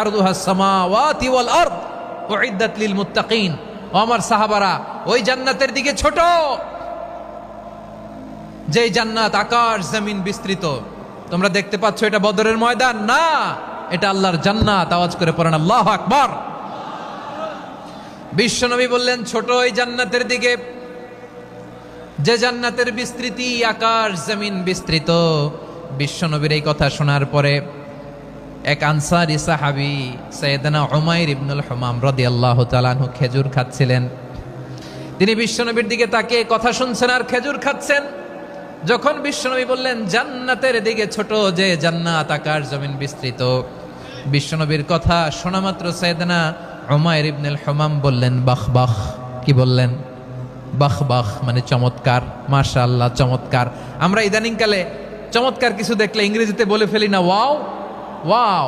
আরদুহা সামাওয়াতি ওয়াল আরদ উইদ্দাত লিল মুত্তাকিন। ও আমার সাহাবারা, ওই জান্নাতের দিকে ছোট, যে জান্নাত আকাশ জমিন বিস্তৃত। তোমরা দেখতে পাচ্ছ এটা বদরের ময়দান না, এটা আল্লাহর জান্নাত। আওয়াজ করে পড়েন আল্লাহু আকবার। বিশ্বনবী বললেন ছোট ওই জান্নাতের দিকে যে জান্নাতের বিস্তৃতি আকাশ জমিন বিস্তৃত। বিশ্বনবীর এই কথা শোনার পরে এক আনসারী সাহাবী সাইয়েদনা উমাইর ইবনুল হুমাম রাদিয়াল্লাহু তাআলা আনহু খেজুর খাচ্ছিলেন। তিনি বিশ্বনবীর দিকে তাকিয়ে কথা শুনছেন আর খেজুর খাচ্ছেন। যখন বিশ্বনবী বললেন জান্নাতের দিকে ছোট যে জান্নাত আকাশ জমিন বিস্তৃত, বিশ্বনবীর কথা শোনা মাত্র সাইয়েদনা উমাইর ইবনুল হুমাম বললেন বাহ বাহ। কি বললেন? বাহ বাহ, মানে চমৎকার, মাশাআল্লাহ, চমৎকার। আমরা ইদানিং কালে চমৎকার কিছু দেখলে ইংরেজিতে বলে ফেলি না ওয়াও ওয়াও।